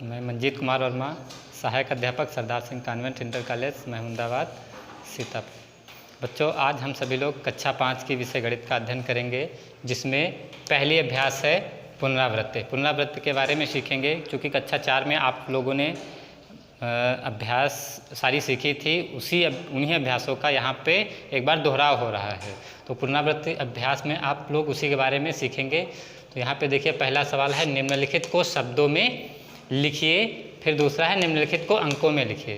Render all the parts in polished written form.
मैं मंजीत कुमार वर्मा, सहायक अध्यापक Sardar Singh convent inter college Mahmudabad Sitapur. बच्चों, आज हम सभी लोग कक्षा 5 की विषय गणित का अध्ययन करेंगे, जिसमें पहली अभ्यास है पुनरावृत्ति। पुनरावृत्ति के बारे में सीखेंगे, क्योंकि कक्षा 4 में आप लोगों ने अभ्यास सारी सीखी थी, उन्हीं अभ्यासों का यहाँ पे एक बार दोहराव हो रहा है। तो पुनरावृत्ति अभ्यास में आप लोग उसी के बारे में सीखेंगे। तो यहाँ पे देखिए, पहला सवाल है निम्नलिखित को शब्दों में लिखिए, फिर दूसरा है निम्नलिखित को अंकों में लिखिए।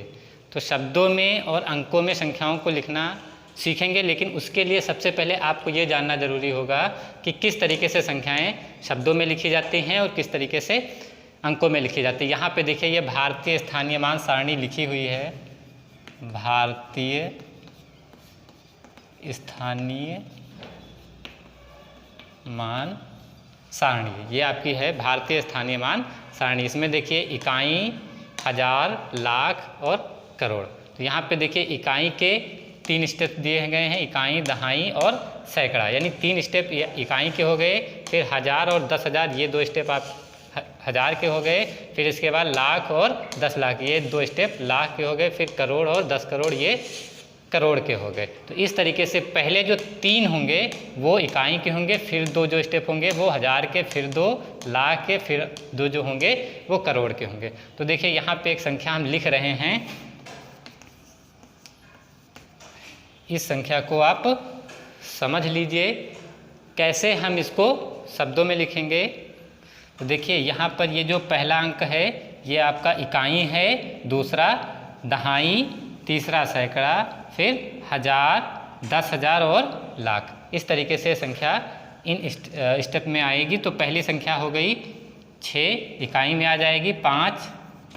तो शब्दों में और अंकों में संख्याओं को लिखना सीखेंगे, लेकिन उसके लिए सबसे पहले आपको ये जानना जरूरी होगा कि किस तरीके से संख्याएं शब्दों में लिखी जाती हैं और किस तरीके से अंकों में लिखी जाती है। यहाँ पे देखिए, ये भारतीय स्थानीय मान सारणी लिखी हुई है। भारतीय स्थानीय मान सारणी, ये आपकी है भारतीय स्थानीय मान सारणी। इसमें देखिए इकाई, हजार, लाख और करोड़। तो यहाँ पे देखिए इकाई के 3 स्टेप दिए गए हैं, इकाई, दहाई और सैकड़ा, यानी 3 स्टेप इकाई के हो गए। फिर हजार और 10,000, ये 2 स्टेप आप हजार के हो गए। फिर इसके बाद लाख और 10 लाख, ये 2 स्टेप लाख के हो गए। फिर करोड़ और 10 करोड़, ये करोड़ के हो गए। तो इस तरीके से पहले जो 3 होंगे वो इकाई के होंगे, फिर 2 जो स्टेप होंगे वो हजार के, फिर 2 लाख के, फिर 2 जो होंगे वो करोड़ के होंगे। तो देखिए यहाँ पे एक संख्या हम लिख रहे हैं, इस संख्या को आप समझ लीजिए कैसे हम इसको शब्दों में लिखेंगे। तो देखिए यहाँ पर ये जो पहला अंक है ये आपका इकाई है, दूसरा दहाई, तीसरा सैकड़ा, फिर हजार, 10,000 और लाख। इस तरीके से संख्या इन स्टेप में आएगी। तो पहली संख्या हो गई 6 इकाई में आ जाएगी, 5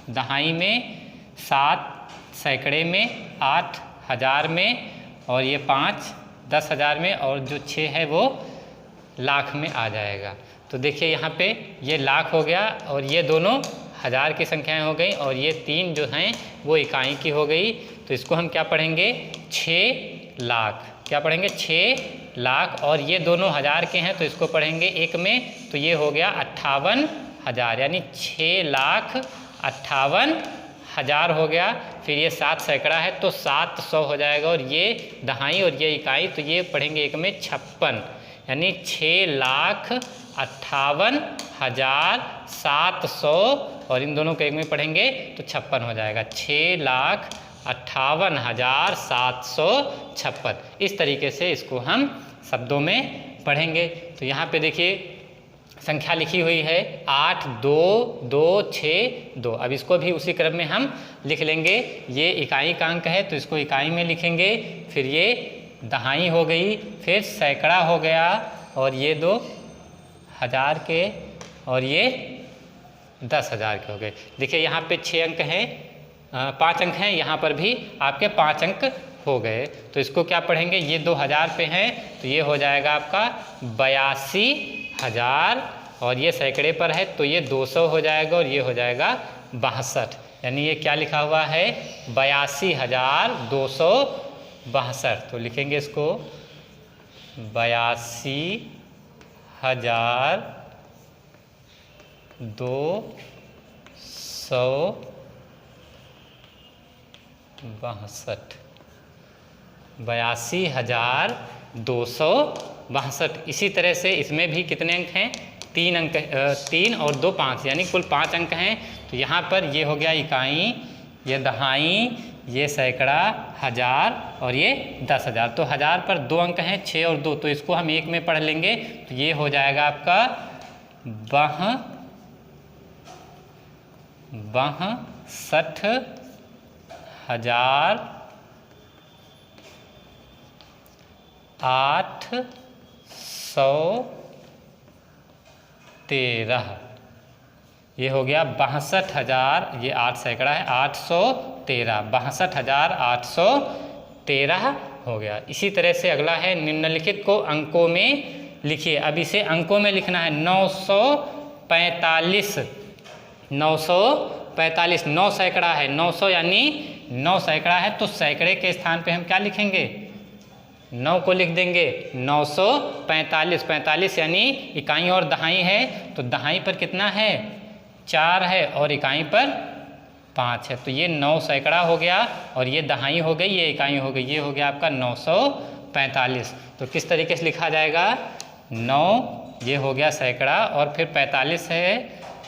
दहाई में, 7 सैकड़े में, 8 हजार में, और ये 5 10,000 में, और जो 6 है वो लाख में आ जाएगा। तो देखिए यहाँ पे ये लाख हो गया और ये दोनों हजार की संख्याएं हो गई, और ये 3 जो हैं वो इकाई की हो गई। तो इसको हम क्या पढ़ेंगे, 6 लाख। क्या पढ़ेंगे, 6 लाख। और ये दोनों हजार के हैं तो इसको पढ़ेंगे 1 में, तो ये हो गया 58,000, यानी 6,58,000 हो गया। फिर ये 7 सैकड़ा है तो 700 हो जाएगा, और ये दहाई और ये इकाई, तो ये पढ़ेंगे 1 में 56, यानी 6,58,700, और इन दोनों को 1 में पढ़ेंगे तो 56 हो जाएगा, 6,58,756। इस तरीके से इसको हम शब्दों में पढ़ेंगे। तो यहाँ पे देखिए संख्या लिखी हुई है 8, 2, 2, 6, 2। अब इसको भी उसी क्रम में हम लिख लेंगे। ये इकाई का अंक है तो इसको इकाई में लिखेंगे, फिर ये दहाई हो गई, फिर सैकड़ा हो गया, और ये 2 हजार के, और ये 10,000 के हो गए। देखिए यहाँ पे 6 अंक हैं, 5 अंक हैं, यहाँ पर भी आपके 5 अंक हो गए। तो इसको क्या पढ़ेंगे, ये 2000 पे हैं तो ये हो जाएगा आपका 82,000, और ये सैकड़े पर है तो ये 200 हो जाएगा, और ये हो जाएगा 62। यानी ये क्या लिखा हुआ है, 82,262। तो लिखेंगे इसको 82,262। 82,262। इसी तरह से इसमें भी कितने अंक हैं, 3 अंक, 3 और 2 5, यानी कुल 5 अंक हैं। तो यहाँ पर ये हो गया इकाई, ये दहाई, ये सैकड़ा, हजार और ये 10,000। तो हजार पर 2 अंक हैं, 6 और 2, तो इसको हम 1 में पढ़ लेंगे। तो ये हो जाएगा आपका 62,813। ये हो गया 62,000, ये 8 सैकड़ा है, 813, 62,813 हो गया। इसी तरह से अगला है निम्नलिखित को अंकों में लिखिए। अब इसे अंकों में लिखना है 945। 945, 9 सैकड़ा है, 900 यानी 9 सैकड़ा है, तो सैकड़े के स्थान पे हम क्या लिखेंगे, 9 को लिख देंगे 945। 45 यानी इकाई और दहाई है, तो दहाई पर कितना है 4 है और इकाई पर 5 है, तो ये 9 सैकड़ा हो गया और ये दहाई हो गई, ये इकाई हो गई, ये हो गया आपका 945। तो किस तरीके से लिखा जाएगा? 9 ये हो गया सैकड़ा और फिर 45 है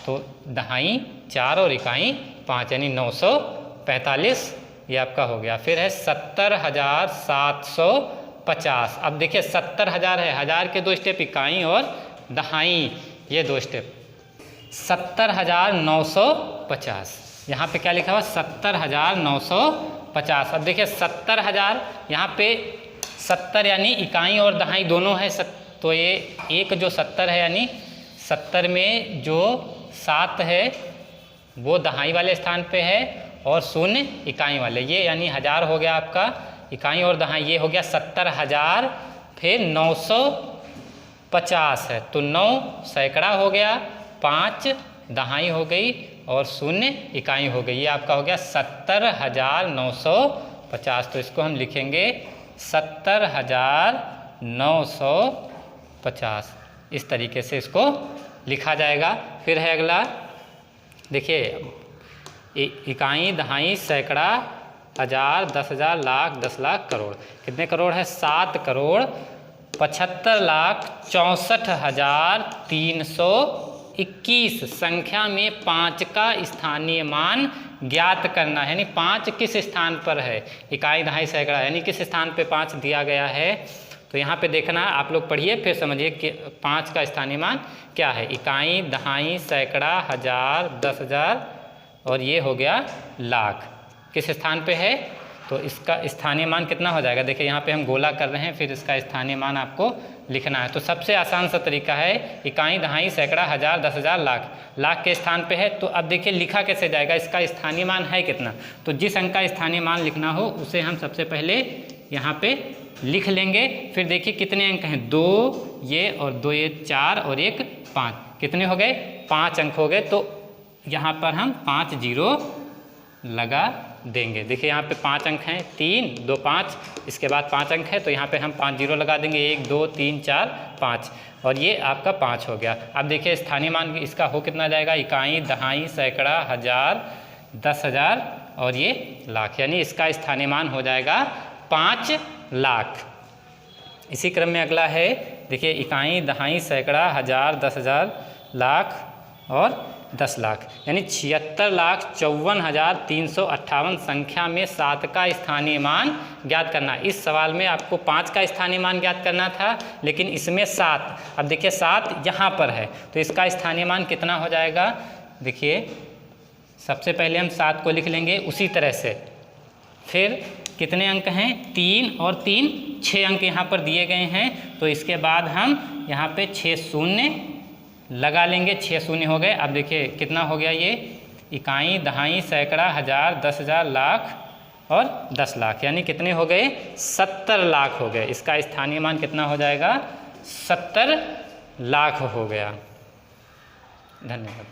तो दहाई 4 और इकाई 5 यानी 945 ये आपका हो गया। फिर है 70,750। अब देखिए 70,000 है, 1000 के 2 स्टेप, इकाई और दहाई ये 2 स्टेप, 70,950। यहाँ पे क्या लिखा हुआ? 70,950। अब देखिए 70,000 यहाँ पे 70 यानी इकाई और दहाई दोनों है, तो ये एक जो 70 है यानी 70 में जो 7 है वो दहाई वाले स्थान पे है और 0 इकाई वाले, ये यानी 1000 हो गया आपका इकाई और दहाई, ये हो गया 70,000। फिर 950 है तो 9 सैकड़ा हो गया, 5 दहाई हो गई और 0 इकाई हो गई, ये आपका हो गया 70,950। तो इसको हम लिखेंगे 70,950, इस तरीके से इसको लिखा जाएगा। फिर है अगला, देखिए इकाई दहाई सैकड़ा 1000 10,000 लाख 10 लाख करोड़, कितने करोड़ है? 7,75,64,321 संख्या में 5 का स्थानीय मान ज्ञात करना है, यानी 5 किस स्थान पर है? इकाई दहाई सैकड़ा यानी किस स्थान पे 5 दिया गया है, तो यहाँ पे देखना, आप लोग पढ़िए फिर समझिए कि 5 का स्थानीय मान क्या है। इकाई दहाई सैकड़ा 1000 10,000 और ये हो गया लाख, किस स्थान पे है? तो इसका स्थानीय मान कितना हो जाएगा? देखिए यहाँ पे हम गोला कर रहे हैं, फिर इसका स्थानीय मान आपको लिखना है। तो सबसे आसान सा तरीका है, इकाई दहाई सैकड़ा 1000 10,000 लाख, लाख के स्थान पे है, तो अब देखिए लिखा कैसे जाएगा? इसका स्थानीय मान है कितना, तो जिस अंक का स्थानीय मान लिखना हो उसे हम सबसे पहले यहाँ पे लिख लेंगे। फिर देखिए कितने अंक हैं? 2 ये और 2 ये 4 और 1 5, कितने हो गए? 5 अंक हो गए। तो यहाँ पर हम 5 जीरो लगा देंगे। देखिए यहाँ पे 5 अंक हैं, 3 2 5, इसके बाद 5 अंक है तो यहाँ पे हम 5 जीरो लगा देंगे, 1 2 3 4 5 और ये आपका 5 हो गया। अब देखिए स्थानीय मान इसका हो कितना जाएगा? इकाई दहाई सैकड़ा 1000 10,000 और ये लाख, यानी इसका स्थानीय मान हो जाएगा 5 लाख। इसी क्रम में अगला है, देखिए इकाई दहाई सैकड़ा 1000 10,000 लाख और 10 लाख, यानी 76,54,358 संख्या में 7 का स्थानीय मान ज्ञात करना। इस सवाल में आपको 5 का स्थानीय मान ज्ञात करना था, लेकिन इसमें 7, अब देखिए 7 यहाँ पर है तो इसका स्थानीय मान कितना हो जाएगा? देखिए सबसे पहले हम 7 को लिख लेंगे उसी तरह से, फिर कितने अंक हैं? 3 और 3 6 अंक यहाँ पर दिए गए हैं, तो इसके बाद हम यहाँ पे 6 शून्य लगा लेंगे, 6 शून्य हो गए। अब देखिए कितना हो गया? ये इकाई दहाई सैकड़ा 1000 10,000 लाख और 10 लाख, यानी कितने हो गए? 70 लाख हो गए। इसका स्थानीय मान कितना हो जाएगा? 70 लाख हो गया। धन्यवाद।